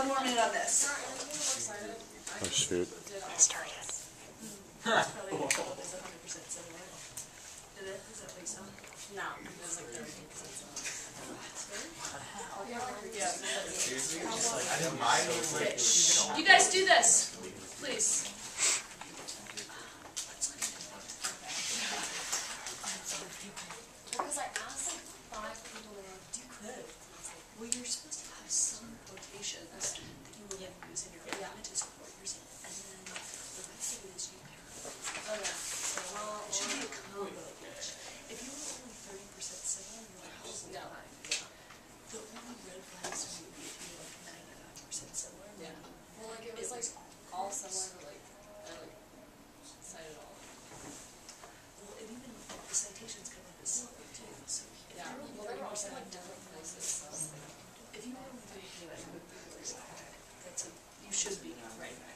one more minute on this. Oh shoot. I started. Probably is 100% similar. Did it? Does that make sense? No, it was like 30%. You guys do this, please. Because I asked like 5 people, they're like, you could. Well, you're supposed to have some quotations that you will then use in your argument to support yourself. And then the rest of it is you paraphrase. Okay. Well, It should be a combo of each. If you were only 30% similar, you're like, oh, no. The only red flags would be if you were like 99% similar. Yeah. Well, like it was like all similar, but like I like cited all. Well, and even the citations come up as similar too. So if Yeah. you're Well, only they were also 30% like different places. So. if you were only 30%, that's a, you should be right there.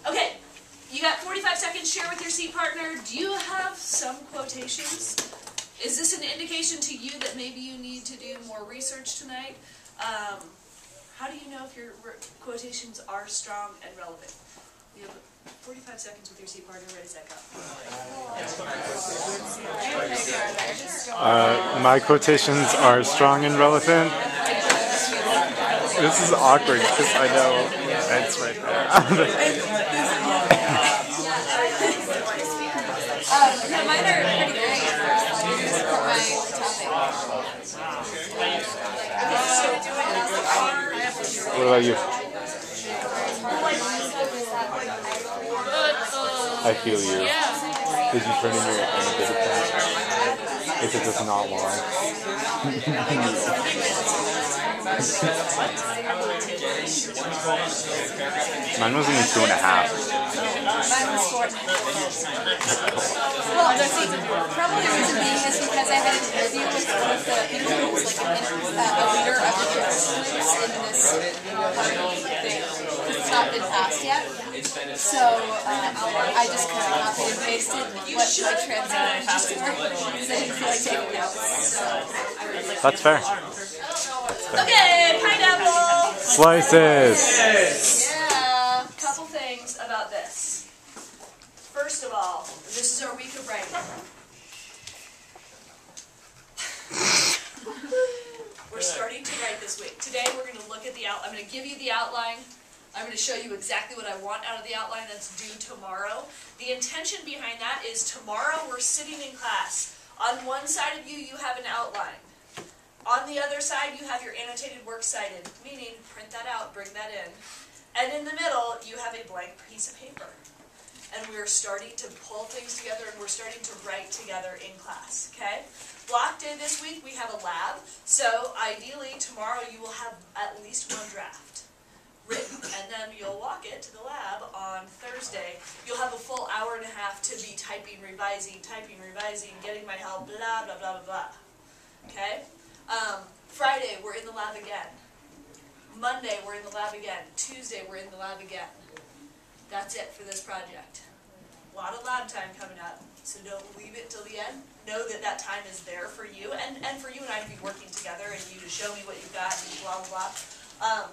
Okay, you got 45 seconds. Share with your seat partner. Do you have some quotations? Is this an indication to you that maybe you need to do more research tonight? How do you know if your quotations are strong and relevant? You have 45 seconds with your seat partner. Ready, set, go. My quotations are strong and relevant. This is awkward because I know it's right there. No, mine are pretty great for my topic. What about you? I feel you. Did you turn in your annotated pen? If it does not lie. Mine was only 2.5. Mine was 4. Well, probably the reason being is because I had an interview with one of the people who was like a leader of the students in this thing. It's not been passed yet. So I just kind of copied and pasted what my translated just were because I didn't feel like taking notes. So. That's fair. Okay, pineapple. Slices. Yeah. Couple things about this. First of all, this is our week of writing. We're starting to write this week. Today we're going to look at the outline. I'm going to give you the outline. I'm going to show you exactly what I want out of the outline that's due tomorrow. The intention behind that is tomorrow we're sitting in class. On one side of you, you have an outline. On the other side, you have your annotated works cited, meaning print that out, bring that in. And in the middle, you have a blank piece of paper. And we're starting to pull things together and we're starting to write together in class, okay? Block day this week, we have a lab. So ideally, tomorrow you will have at least one draft written. And then you'll walk it to the lab on Thursday. You'll have a full hour and a half to be typing, revising, getting my help, blah, blah, blah, blah, blah. Okay? Friday, we're in the lab again. Monday, we're in the lab again. Tuesday, we're in the lab again. That's it for this project. A lot of lab time coming up, so don't leave it till the end. Know that that time is there for you, and for you and I to be working together, and you to show me what you've got, and blah, blah, blah.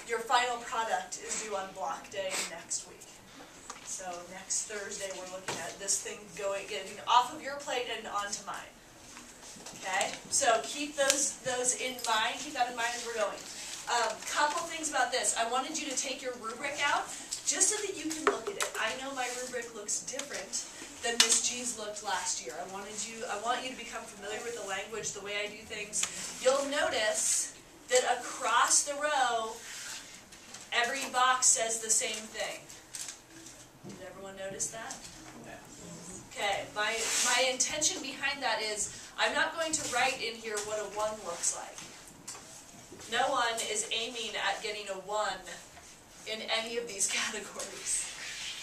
Your final product is due on block day next week. So next Thursday, we're looking at this thing getting off of your plate and onto mine. Okay, so keep those in mind. Keep that in mind as we're going. Couple things about this. I wanted you to take your rubric out just so that you can look at it. I know my rubric looks different than Miss G's looked last year. I want you to become familiar with the language, the way I do things. You'll notice that across the row, every box says the same thing. Did everyone notice that? Okay, my intention behind that is I'm not going to write in here what a 1 looks like. No one is aiming at getting a 1 in any of these categories.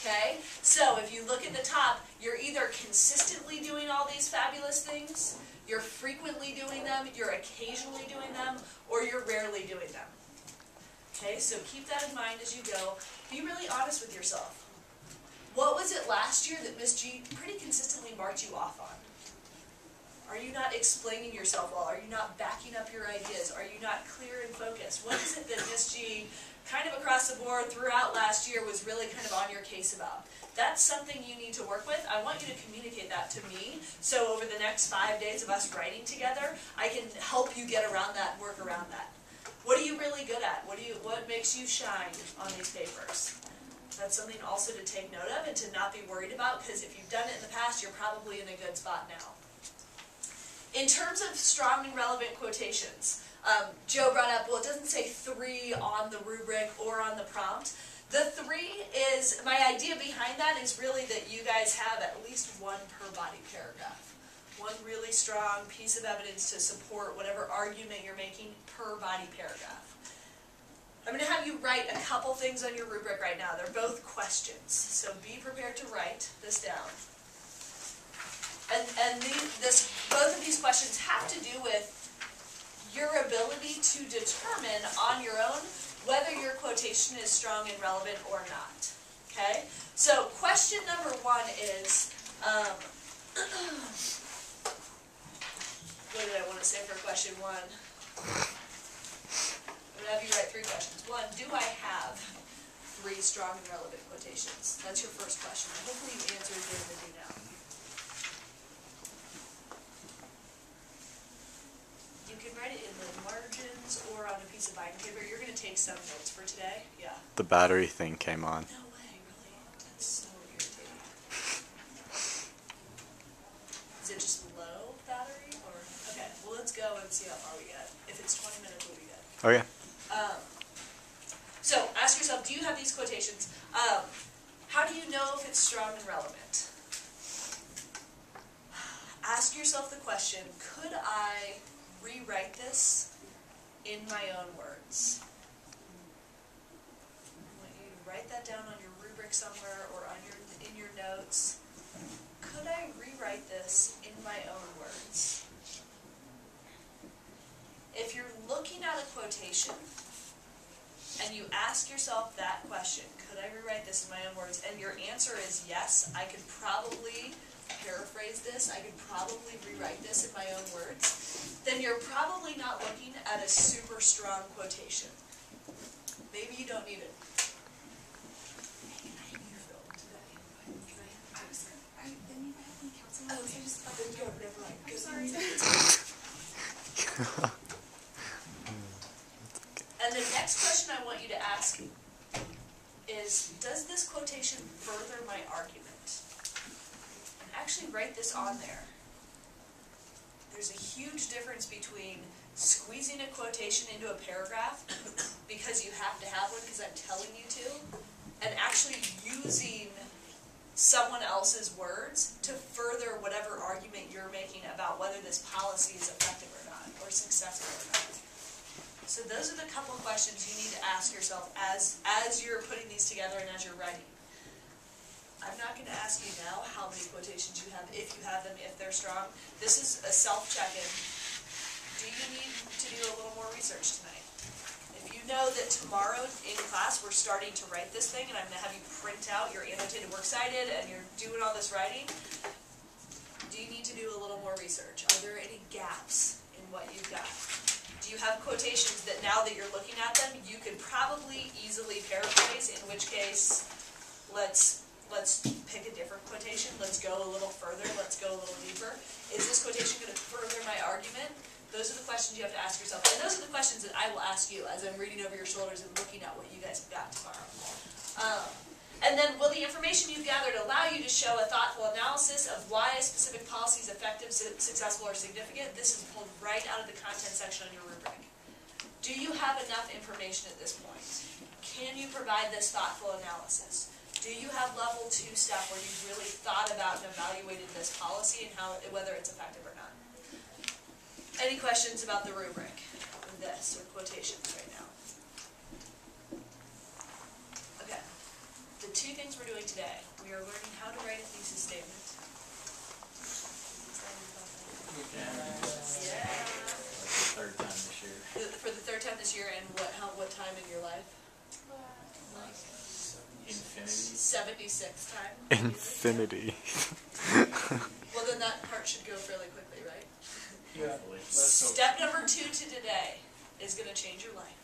Okay? So if you look at the top, you're either consistently doing all these fabulous things, you're frequently doing them, you're occasionally doing them, or you're rarely doing them. Okay, so keep that in mind as you go. Be really honest with yourself. What was it last year that Miss G pretty consistently marked you off on? Are you not explaining yourself well? Are you not backing up your ideas? Are you not clear and focused? What is it that Miss G, kind of across the board throughout last year, was really kind of on your case about? That's something you need to work with. I want you to communicate that to me, so over the next 5 days of us writing together, I can help you get around that and work around that. What are you really good at? What makes you shine on these papers? That's something also to take note of and to not be worried about, because if you've done it in the past, you're probably in a good spot now. In terms of strong and relevant quotations, Joe brought up, well, it doesn't say 3 on the rubric or on the prompt. The 3 is, my idea behind that is really that you guys have at least 1 per body paragraph. 1 really strong piece of evidence to support whatever argument you're making per body paragraph. I'm going to have you write a couple things on your rubric right now. They're both questions, so be prepared to write this down. And both of these questions have to do with your ability to determine on your own whether your quotation is strong and relevant or not. Okay? So question number 1 is, what did I want to say for question 1? I'm going to have you write 3 questions. 1, do I have 3 strong and relevant quotations? That's your first question. Hopefully you answered during the do now. You can write it in the margins or on a piece of binding paper. You're going to take some notes for today. Yeah. The battery thing came on. No way, really? That's so irritating. Is it just low battery? Or okay, well, let's go and see how far we get. If it's 20 minutes, we'll be good. Okay. So ask yourself, do you have these quotations? How do you know if it's strong and relevant? Ask yourself the question, could I rewrite this in my own words? I want you to write that down on your rubric somewhere or on in your notes. Could I rewrite this in my own words? If you're looking at a quotation and you ask yourself that question, could I rewrite this in my own words, and your answer is yes, I could probably paraphrase this, I could probably rewrite this in my own words, then you're probably not looking at a super strong quotation. Maybe you don't need it. And the next question I want you to ask is, does this quotation further my argument? And actually write this on there. There's a huge difference between squeezing a quotation into a paragraph because you have to have one because I'm telling you to, and actually using someone else's words to further whatever argument you're making about whether this policy is effective or not, or successful or not. So those are the couple of questions you need to ask yourself as you're putting these together and as you're writing. I'm not going to ask you now how many quotations you have, if you have them, if they're strong. This is a self-check-in. Do you need to do a little more research tonight? If you know that tomorrow in class we're starting to write this thing and I'm going to have you print out your annotated works cited and you're doing all this writing, do you need to do a little more research? Are there any gaps in what you've got? Do you have quotations that now that you're looking at them, you could probably easily paraphrase, in which case, let's pick a different quotation, let's go a little further, let's go a little deeper. Is this quotation going to further my argument? Those are the questions you have to ask yourself, and those are the questions that I will ask you as I'm reading over your shoulders and looking at what you guys have got tomorrow. And then, will the information you've gathered allow you to show a thoughtful analysis of why a specific policy is effective, successful, or significant? This is pulled right out of the content section on your rubric. Do you have enough information at this point? Can you provide this thoughtful analysis? Do you have level 2 stuff where you've really thought about and evaluated this policy and whether it's effective or not? Any questions about the rubric or this or quotations right now? Okay. The 2 things we're doing today, we are learning how to write a thesis statement. Yeah. Yeah. For the 3rd time this year. For the 3rd time this year, and what time time in your life? Infinity. 76 time. Infinity. Well, then that part should go fairly quickly, right? Yeah. Step number 2 to today is going to change your life.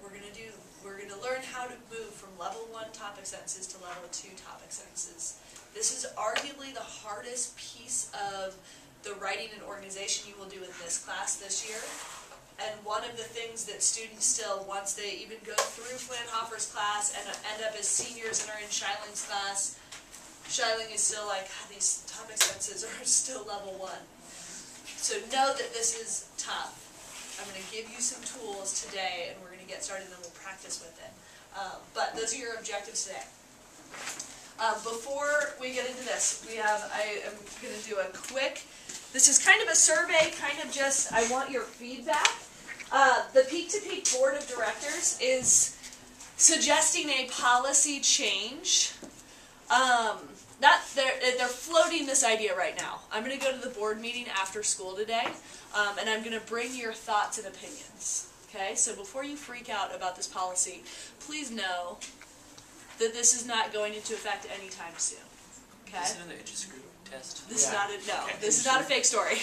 We're going to learn how to move from level 1 topic sentences to level 2 topic sentences. This is arguably the hardest piece of the writing and organization you will do in this class this year. And one of the things that students still, once they even go through Planhofer's class and end up as seniors and are in Scheiling's class, Scheiling is still like, these topic sentences are still level 1. So know that this is tough. I'm going to give you some tools today, and we're going to get started, and then we'll practice with it. But those are your objectives today. Before we get into this, I am going to do a quick, this is kind of a survey, kind of just, I want your feedback. The Peak to Peak Board of Directors is suggesting a policy change. They're floating this idea right now. I'm going to go to the board meeting after school today, and I'm going to bring your thoughts and opinions. Okay, so before you freak out about this policy, please know that this is not going into effect anytime soon. Okay? Is it another interest group test? This is not a This is not a fake story.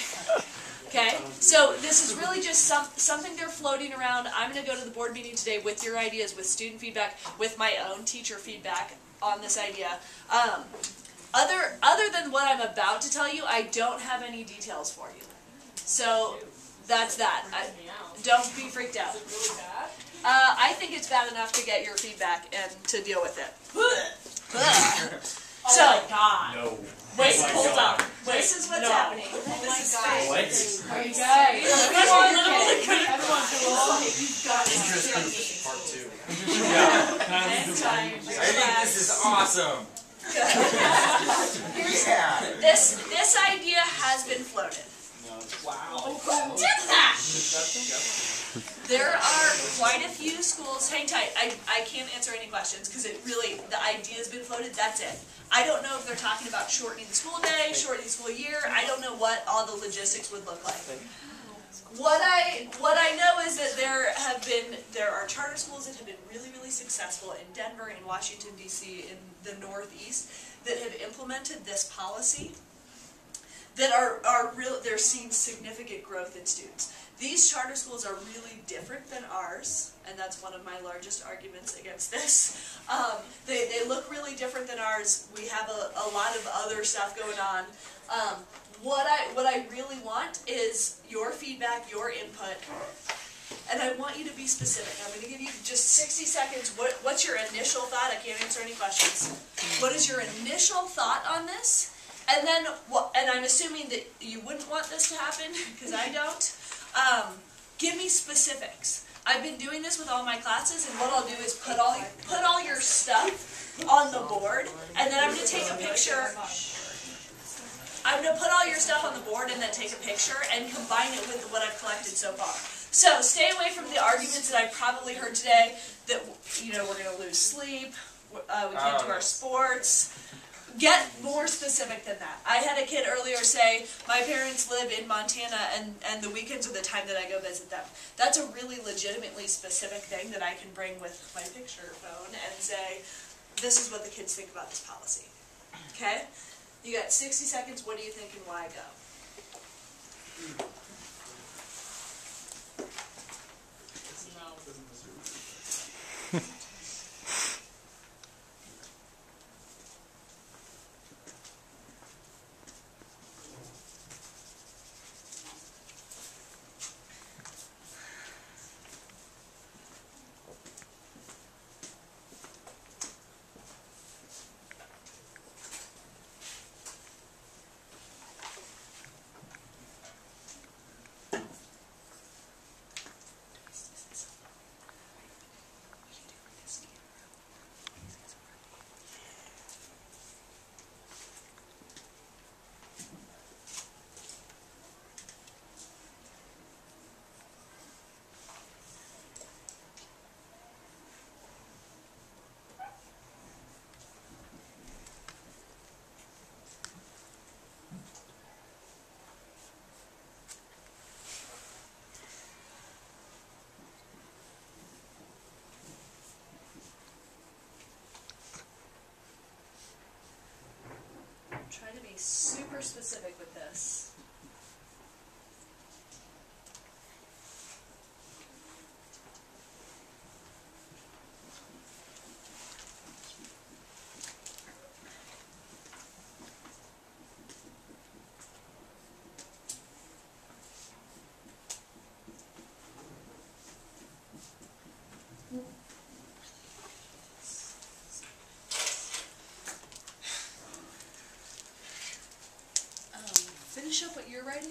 Okay, so this is really just something they're floating around. I'm going to go to the board meeting today with your ideas, with student feedback, with my own teacher feedback on this idea. Other than what I'm about to tell you, I don't have any details for you. So that's that. Don't be freaked out. Is it really bad? I think it's bad enough to get your feedback and to deal with it. Oh my god. No. Wait, Oh my hold God. on. This is what's No. happening. Oh my This is God. fake. What? You guys. Interest group part 2. Next time. I think this is awesome. Yeah. This idea has been floated. Wow. Who did that? There are quite a few schools. Hang tight. I can't answer any questions because it really, the idea has been floated. That's it. I don't know if they're talking about shortening the school day, shortening the school year. I don't know what all the logistics would look like. What I know is that there are charter schools that have been really successful in Denver, in Washington D.C., in the Northeast that have implemented this policy that they're seeing significant growth in students. These charter schools are really different than ours, and that's one of my largest arguments against this. They look really different than ours. We have a lot of other stuff going on. What I really want is your feedback, your input, and I want you to be specific. I'm going to give you just 60 seconds. What's your initial thought? I can't answer any questions. What is your initial thought on this? And then, and I'm assuming that you wouldn't want this to happen, because I don't. Give me specifics. I've been doing this with all my classes, and what I'll do is put all your stuff on the board, and then I'm going to take a picture. I'm going to put all your stuff on the board and then take a picture and combine it with what I've collected so far. So stay away from the arguments that I've probably heard today that, we're going to lose sleep, we can't do our sports. Get more specific than that. I had a kid earlier say, my parents live in Montana and the weekends are the time that I go visit them. That's a really legitimately specific thing that I can bring with my picture phone and say, this is what the kids think about this policy. Okay? You got 60 seconds. What do you think and why go? be super specific with this. Finish up what you're writing.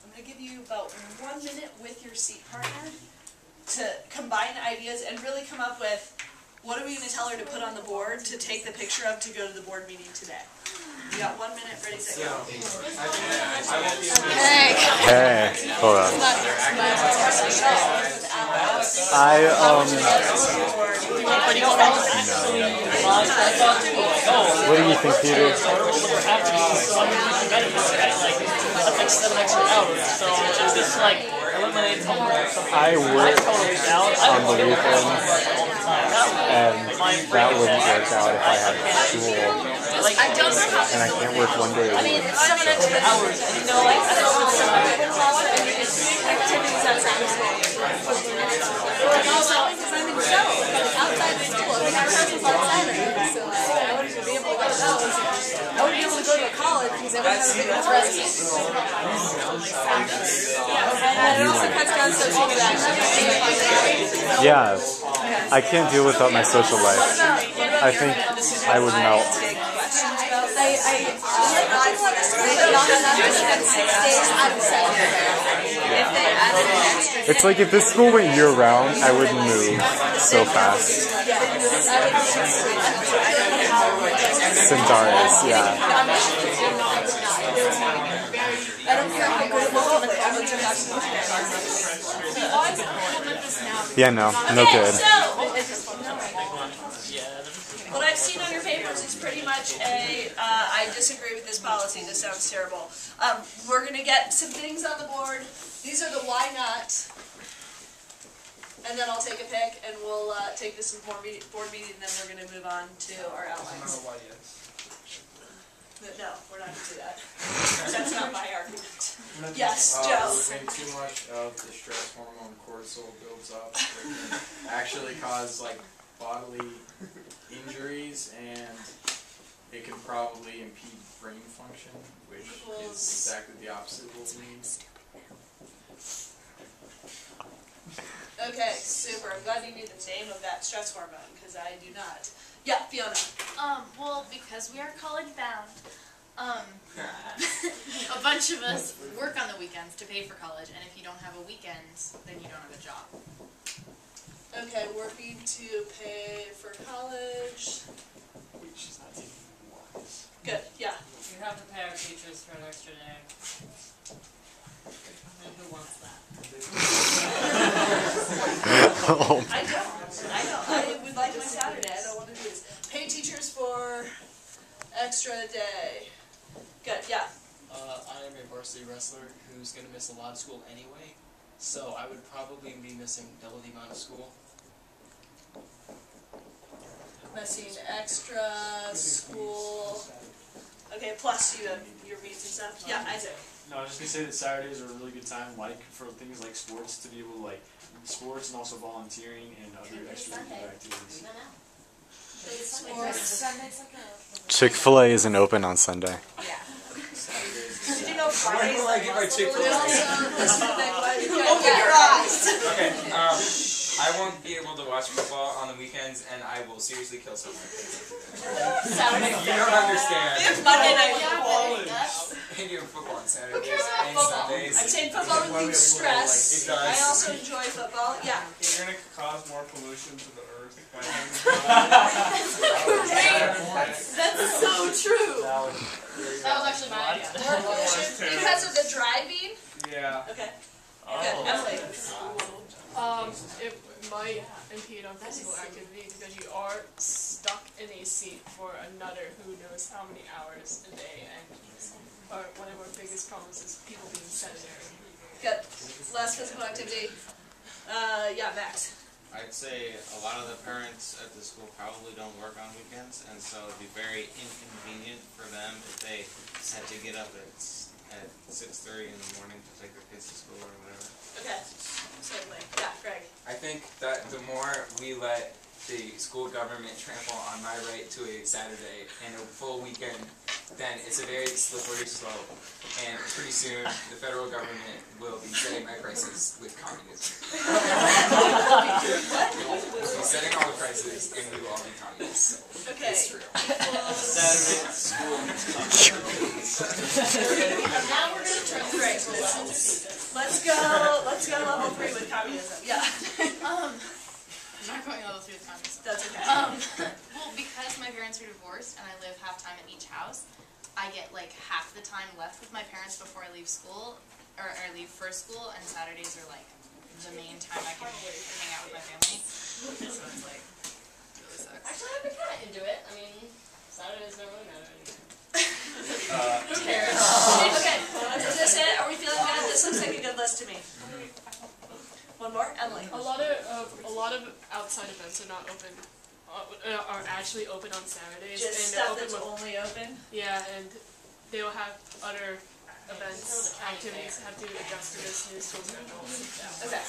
I'm going to give you about 1 minute with your seat partner to combine ideas and really come up with what are we going to tell her to put on the board to take the picture of to go to the board meeting today. You got 1 minute, ready, set, go. Hey, hold on. What do you think, Peter? I work on the weekends, and that wouldn't work out if I had school. And I can't work 1 day a week. I wouldn't be able to go to college because I wouldn't have a big enough resume. And it also cuts down social interaction. Yeah, I can't deal without my social life. I think I would melt. It's like if this school went year-round, I wouldn't move so fast. Centaurus, yeah. Yeah, no good. What I've seen on your papers is pretty much I disagree with this policy, this sounds terrible. We're going to get some things on the board. These are the why not. And then I'll take a pick and we'll take this to the board meeting and then we're going to move on to our outlines. No, we're not going to do that. That's not my argument. Yes, Joe. When too much of the stress hormone cortisol builds up, it can actually cause like bodily injuries, and it can probably impede brain function, which is exactly the opposite of what we need. Okay, super. I'm glad you knew the name of that stress hormone, because I do not. Yeah, Fiona. Well, because we are college bound, a bunch of us work on the weekends to pay for college, and if you don't have a weekend, then you don't have a job. Okay, working to pay for college. Good, yeah. You have to pay our teachers for an extra day. And who wants that? I don't. I would like my Saturday. I don't want to do this. Pay teachers for extra day. Good, yeah. I am a varsity wrestler who's going to miss a lot of school anyway, so I would probably be missing double the amount of school. Missing extra school. Okay, plus you have your meets and stuff. Yeah, Isaac. No, I was just going to say that Saturdays are a really good time, like, for things like sports, to be able to, like, sports and also volunteering and other extracurricular activities. Chick-fil-A isn't open on Sunday. Yeah. Did you know Fridays? Where do I get my Chick-fil-A? Open your eyes. Okay, I won't be able to watch football on the weekends, and I will seriously kill someone. Saturday. You don't understand. Monday night football. And you have football on Saturdays and Sundays. I'm saying football relieves stress. It does. I also enjoy football. Yeah. You're going to cause more pollution to the earth by having That's so true. That was actually my idea. More pollution because of the driving. Yeah. Okay. Good. Emily. It might impede on physical activity because you are stuck in a seat for another who knows how many hours a day, and one of our biggest problems is people being sedentary. Good. Less physical activity. Yeah, Max. I'd say a lot of the parents at the school probably don't work on weekends, and so it'd be very inconvenient for them if they had to get up at 6:30 in the morning to take their kids to school or whatever. Okay, certainly. Yeah, Greg. I think that the more we let the school government trample on my right to a Saturday and a full weekend, then it's a very slippery slope, and pretty soon the federal government will be setting my prices with communism. We'll be setting all the prices, and we will all be communists. Okay. It's true. Saturday at school. Now we're going to turn to Greg. Let's go level 3 with communism. Yeah. I'm not going level 3 with communism. That's okay. Well, because my parents are divorced and I live half time at each house, I get like half the time left with my parents before I leave school, or leave for school, and Saturdays are like the main time I can hang out with my family. So it's like, really sucks. Actually, I'd be kind of into it. I mean, Saturdays don't really matter anymore. Okay. Is this it? Are we feeling good? This looks like a good list to me. One more, Emily. A lot of outside events are not open, are actually open on Saturdays. Just and stuff open that's only open. Yeah, and they will have other events, activities have to adjust to this new school schedule. Okay,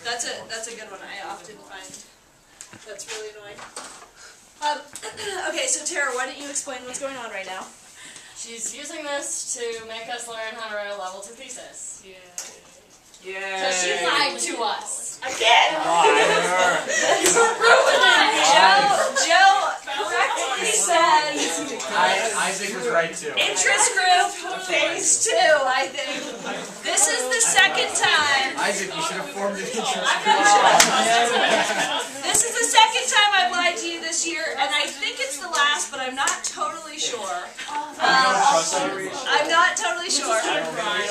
that's a good one. I often find that's really annoying. Okay, so Tara, why don't you explain what's going on right now? She's using this to make us learn how to write a level 2 thesis. Yeah. So she lied to us. Again! You're ruining it! Joe correctly said Isaac was right too. interest group phase 2, I think. This is the second time. Isaac, you should have formed an interest group. This is the second time I've lied to you this year, and I think it's the last, but I'm not totally sure. I'm not totally sure.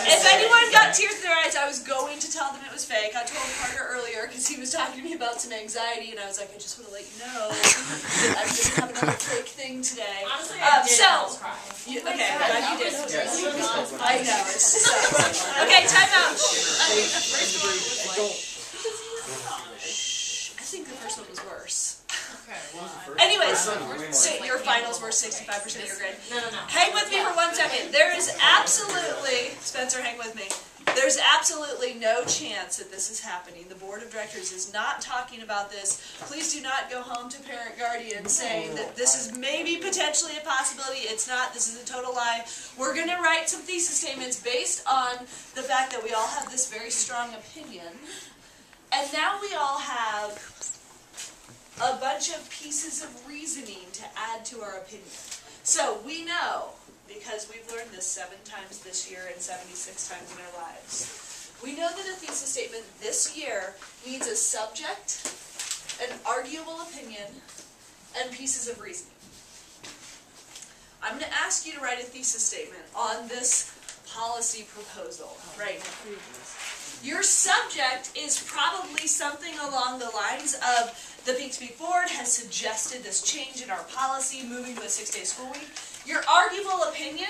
If anyone got tears in their eyes, I was going to tell them it was fake. I told Carter earlier because he was talking to me about some anxiety, and I was like, I just want to let you know that I'm just having another fake thing today. Honestly, I did almost cry. Okay, I'm glad you did. I know, it's so okay, time out. I think the first one was worse. Anyways, so your finals were 65% of your grade. No. Hang with me for 1 second. There is absolutely, Spencer, hang with me. There's absolutely no chance that this is happening. The board of directors is not talking about this. Please do not go home to parent guardian saying that this is maybe potentially a possibility. It's not. This is a total lie. We're going to write some thesis statements based on the fact that we all have this very strong opinion. And now we all have a bunch of pieces of reasoning to add to our opinion. So we know, because we've learned this 7 times this year and 76 times in our lives, we know that a thesis statement this year needs a subject, an arguable opinion, and pieces of reasoning. I'm going to ask you to write a thesis statement on this policy proposal right now. Your subject is probably something along the lines of the Peak Board has suggested this change in our policy, moving to a 6-day school week. Your arguable opinion,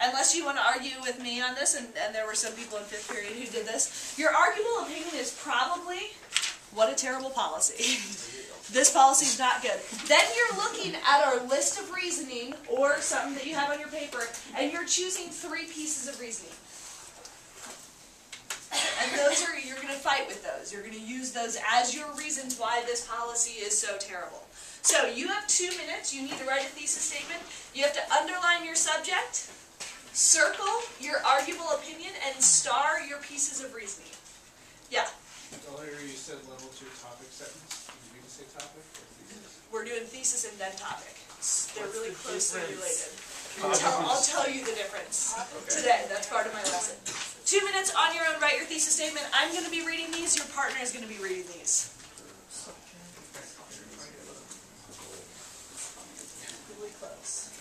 unless you want to argue with me on this, and there were some people in 5th period who did this, your arguable opinion is probably, what a terrible policy. This policy is not good. Then you're looking at our list of reasoning, or something that you have on your paper, and you're choosing 3 pieces of reasoning. And those are, you're going to fight with those. You're going to use those as your reasons why this policy is so terrible. So you have 2 minutes. You need to write a thesis statement. You have to underline your subject, circle your arguable opinion, and star your pieces of reasoning. Yeah? Earlier you said level 2 topic sentence. Did you say topic or thesis? We're doing thesis and then topic. They're really closely related. I'll tell you the difference today. That's part of my lesson. 2 minutes on your own, write your thesis statement. I'm going to be reading these. Your partner is going to be reading these. Really close.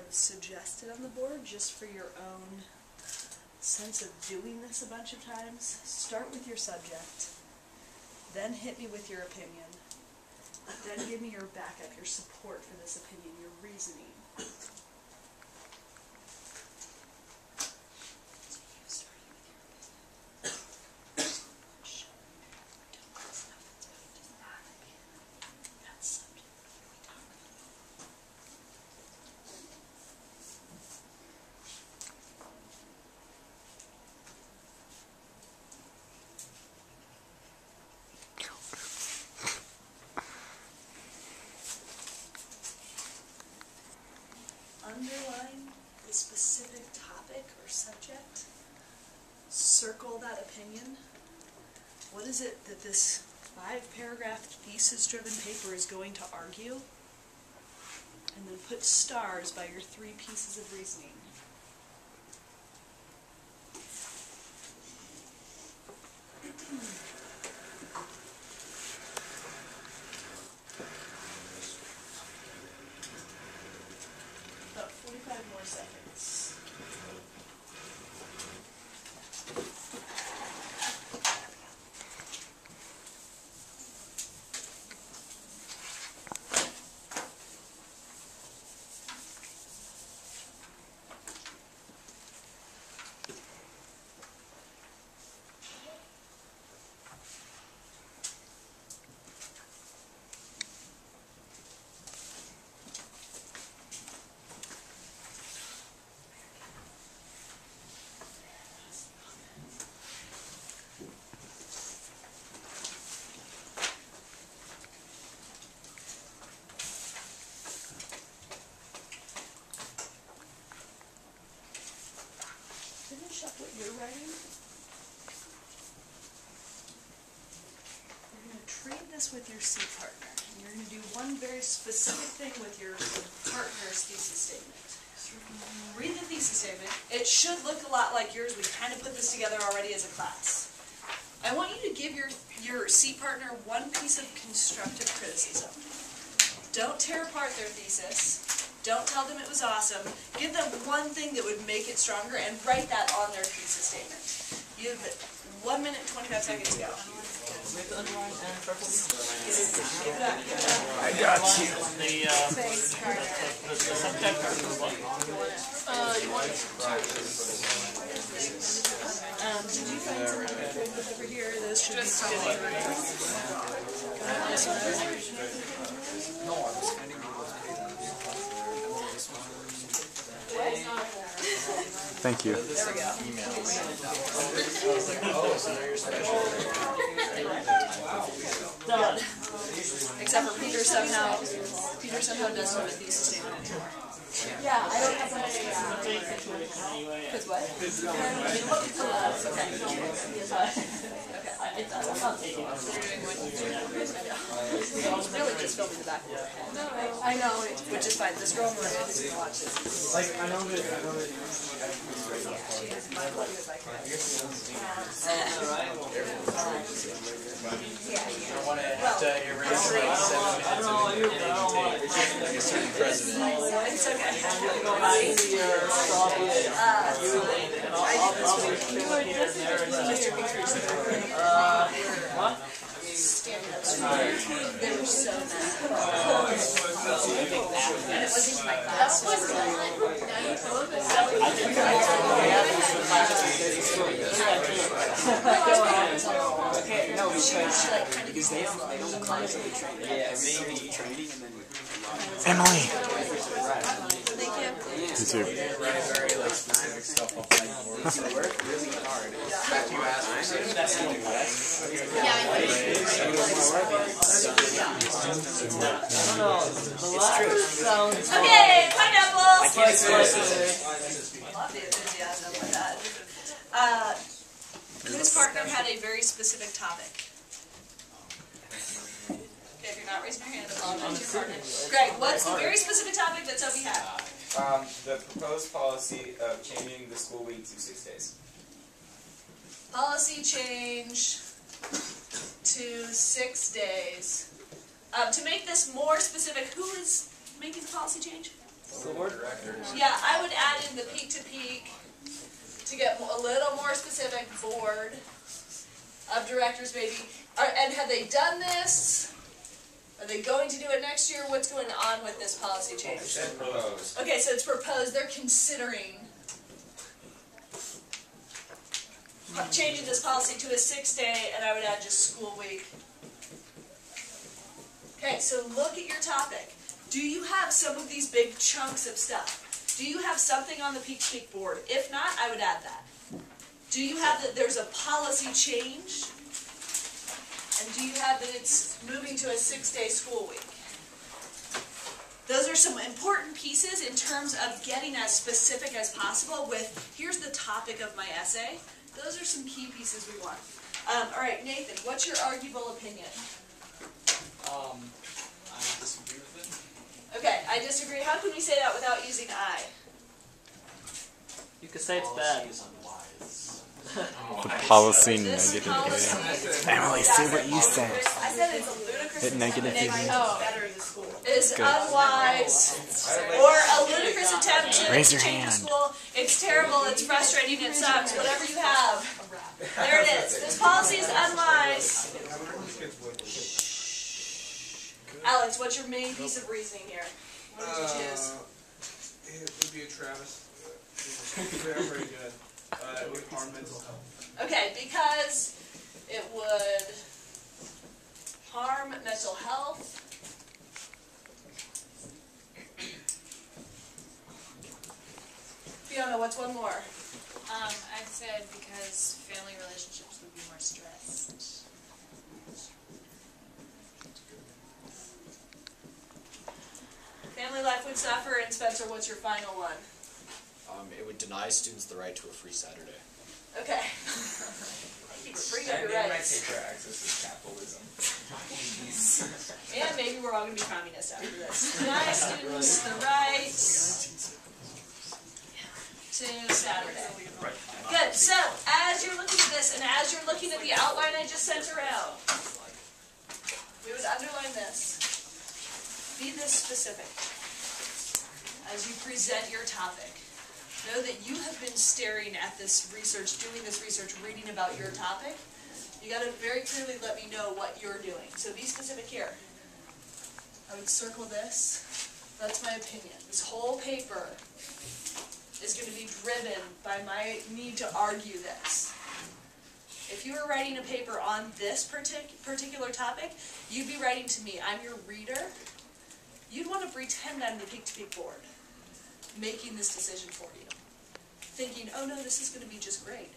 have suggested on the board, just for your own sense of doing this a bunch of times. Start with your subject, then hit me with your opinion, then give me your backup, your support for this opinion, your reasoning. Underline the specific topic or subject. Circle that opinion. What is it that this 5-paragraph thesis-driven paper is going to argue? And then put stars by your 3 pieces of reasoning. About 45 more seconds. Finish up what you're writing. You're going to trade this with your C partner. And you're going to do one very specific thing with your partner's thesis statement. Read the thesis statement. It should look a lot like yours. We kind of put this together already as a class. I want you to give your C partner one piece of constructive criticism. Don't tear apart their thesis. Don't tell them it was awesome. Give them one thing that would make it stronger and write that on their thesis statement. You have 1 minute and 25 seconds to go. With the underline and purple. Give it up. I got you. The subject or the what? You want it. Did you find something over here? Those should be spinning. Thank you. There we go. Done. Except for Peter somehow doesn't have a thesis statement anymore. Yeah, I don't have one. Because what? Okay. I'm not taking it. It's really just filming the back of your head. I know, which is fine. This girl in the red is going to watch this. Like, I know that. She has my blood with my I want to have to erase like 7 minutes of editing tape. President. It's okay. What? They were so mad. And it wasn't even my class. Okay, no, Because they don't constantly train. Yeah, maybe training and then. Emily. Thank you. You too. Write very like specific stuff off like boards. You work really hard. After you ask for something, that's the only way. Okay, pineapple. I can't explain it. I love the enthusiasm with that. Whose partner had a very specific topic? Okay, if you're not raising your hand, apologize to your partner. Greg, what's the very specific topic that Sophie had? The proposed policy of changing the school week to 6 days. Policy change to 6 days. To make this more specific, who is making the policy change? Yeah, I would add in the peak to peak to get a little more specific. Board of directors, maybe. And have they done this? Are they going to do it next year? What's going on with this policy change? Proposed. Okay, so it's proposed. They're considering changing this policy to a 6-day, and I would add just school week. Okay, so look at your topic. Do you have some of these big chunks of stuff? Do you have something on the peak board? If not, I would add that. Do you have that there's a policy change? And do you have that it's moving to a 6-day school week? Those are some important pieces in terms of getting as specific as possible with, here's the topic of my essay. Those are some key pieces we want. All right, Nathan, what's your arguable opinion? I disagree with it. Okay, I disagree. How can we say that without using I? You could say it's bad. The policy This negative. policy Emily, say what you said. I said it's a ludicrous Hit negative. is unwise or a ludicrous attempt to Raise your change the hand. school. It's terrible, it's frustrating, it sucks, whatever you have. There it is. This policy is unwise. Alex, what's your main piece of reasoning here? What did you choose? It would be a travesty. Very, very good. It would harm mental health. Okay, because it would harm mental health. Fiona, what's one more? I said because family relationships would be more stressed. Family life would suffer, and Spencer, what's your final one? It would deny students the right to a free Saturday. Okay. Bring up your My rights. paper access is capitalism. And maybe we're all going to be communists after this. Deny students the rights to Saturday. Good. So, as you're looking at this, and as you're looking at the outline I just sent around, we would underline this. Be this specific as you present your topic. Know that you have been staring at this research, doing this research, reading about your topic. You got to very clearly let me know what you're doing. So be specific here. I would circle this. That's my opinion. This whole paper is going to be driven by my need to argue this. If you were writing a paper on this particular topic, you'd be writing to me. I'm your reader. You'd want to pretend I'm the peak-to-peak board, making this decision for you. Thinking, oh no, this is going to be just great.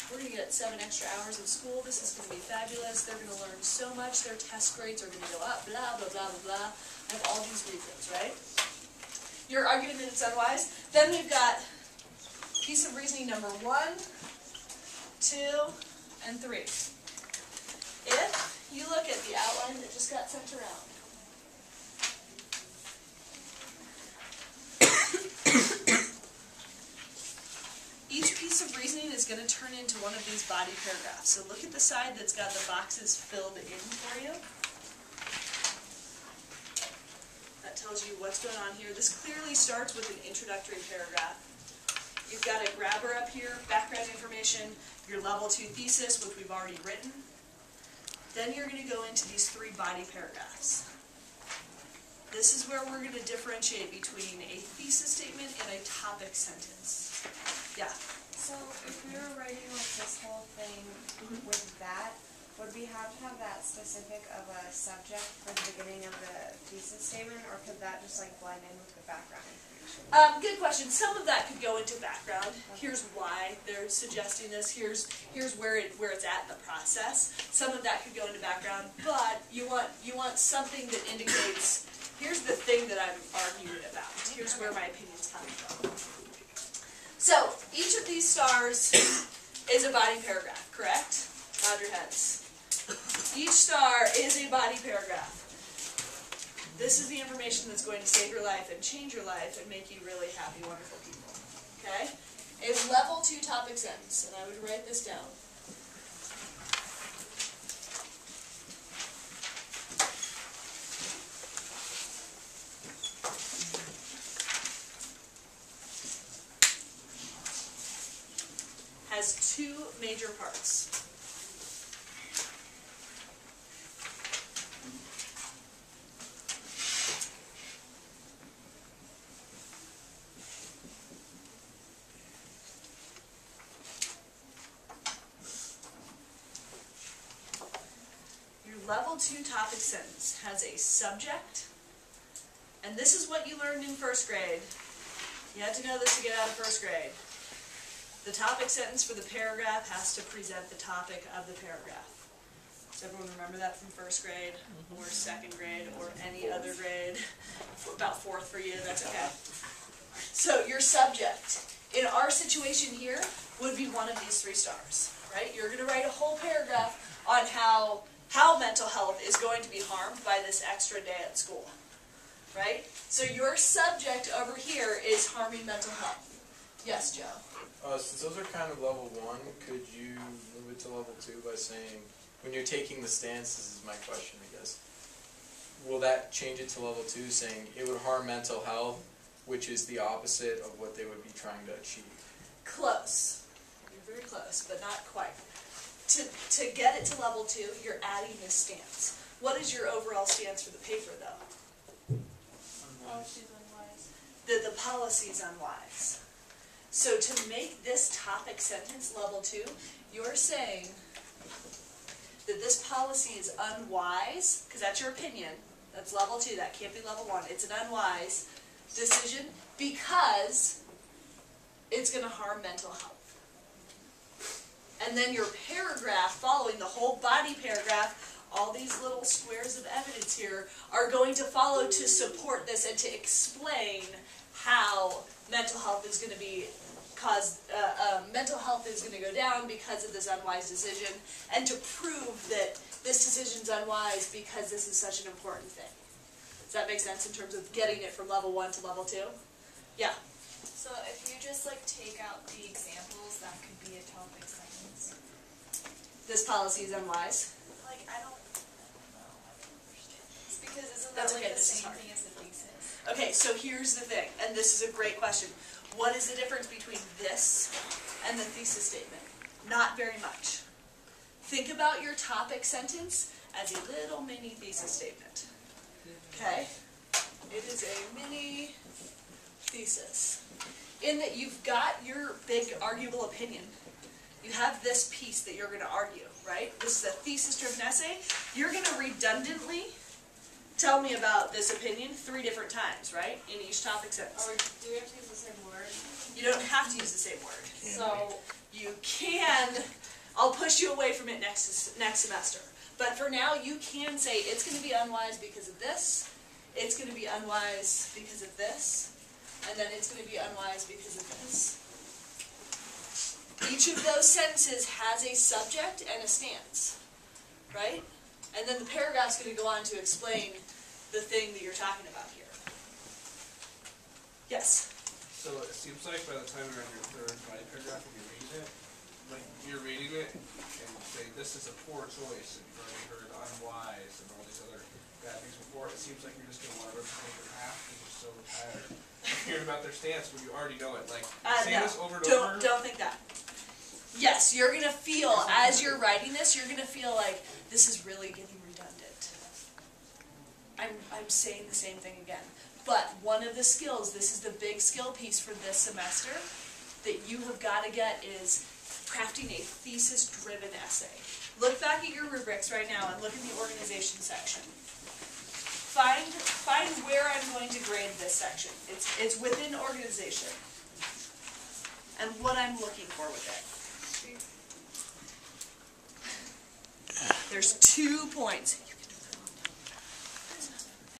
We're going to get 7 extra hours of school. This is going to be fabulous. They're going to learn so much. Their test grades are going to go up, blah, blah, blah, blah, blah. I have all these reasons, right? Your argument that it's unwise. Then we've got piece of reasoning number 1, 2, and 3. If you look at the outline that just got sent around, each piece of reasoning is going to turn into one of these body paragraphs. So look at the side that's got the boxes filled in for you. That tells you what's going on here. This clearly starts with an introductory paragraph. You've got a grabber up here, background information, your level 2 thesis, which we've already written. Then you're going to go into these 3 body paragraphs. This is where we're going to differentiate between a thesis statement and a topic sentence. Yeah. So if we were writing like this whole thing with that, would we have to have that specific of a subject for the beginning of the thesis statement, or could that just like blend in with the background information? Good question. Some of that could go into background. Here's why they're suggesting this. Here's where it's at in the process. Some of that could go into background, but you want something that indicates here's the thing that I'm arguing about. Here's where my opinion's coming from. So each of these stars is a body paragraph, correct? Nod your heads. Each star is a body paragraph. This is the information that's going to save your life and change your life and make you really happy, wonderful people. Okay? A level 2 topic sentence, and I would write this down. major parts. Your level 2 topic sentence has a subject, and this is what you learned in first grade. You had to know this to get out of first grade. The topic sentence for the paragraph has to present the topic of the paragraph. Does everyone remember that from first grade, or second grade, or any other grade? About fourth for you, that's okay. So your subject, in our situation here, would be one of these 3 stars, right? You're going to write a whole paragraph on how mental health is going to be harmed by this extra day at school, right? So your subject over here is harming mental health. Yes, Joe? Since those are kind of level 1, could you move it to level 2 by saying, when you're taking the stance, this is my question, I guess, will that change it to level 2, saying it would harm mental health, which is the opposite of what they would be trying to achieve? Close. You're very close, but not quite. To get it to level 2, you're adding this stance. What is your overall stance for the paper, though? Policies unwise. The policy is unwise. So to make this topic sentence level 2, you're saying that this policy is unwise, because that's your opinion. That's level 2, that can't be level 1. It's an unwise decision because it's going to harm mental health. And then your paragraph, following the whole body paragraph, all these little squares of evidence here are going to follow to support this and to explain how mental health is going to be mental health is going to go down because of this unwise decision, and to prove that this decision is unwise because this is such an important thing. Does that make sense in terms of getting it from level 1 to level 2? Yeah. So if you just like take out the examples, that could be a topic sentence. This policy is unwise. Like I don't know. I don't understand. It's because isn't That's that okay, like the this is same hard. thing as the thesis? Okay, so here's the thing, and this is a great question. What is the difference between this and the thesis statement? Not very much. Think about your topic sentence as a little mini thesis statement. Okay? It is a mini thesis. In that you've got your big arguable opinion. You have this piece that you're going to argue, right? This is a thesis-driven essay. You're going to redundantly tell me about this opinion 3 different times, right? In each topic sentence. Do we have to use the same word? You don't have to use the same word. So you can, I'll push you away from it next semester. But for now, you can say it's going to be unwise because of this, it's going to be unwise because of this, and then it's going to be unwise because of this. Each of those sentences has a subject and a stance, right? And then the paragraph's going to go on to explain the thing that you're talking about here. Yes? So it seems like by the time you're in your third body paragraph and you're reading it and say this is a poor choice, and you've already heard unwise and all these other bad things before, it seems like you're just going to want to rip the paper in half because you're so tired of hearing about their stance when you already know it. Like, say this over and over. Don't think that. Yes, you're going to feel, as you're writing this, you're going to feel like this is really getting redundant. I'm saying the same thing again. But one of the skills, this is the big skill piece for this semester, that you have got to get is crafting a thesis-driven essay. Look back at your rubrics right now and look in the organization section. Find where I'm going to grade this section. It's within organization. And what I'm looking for with it. There's 2 points.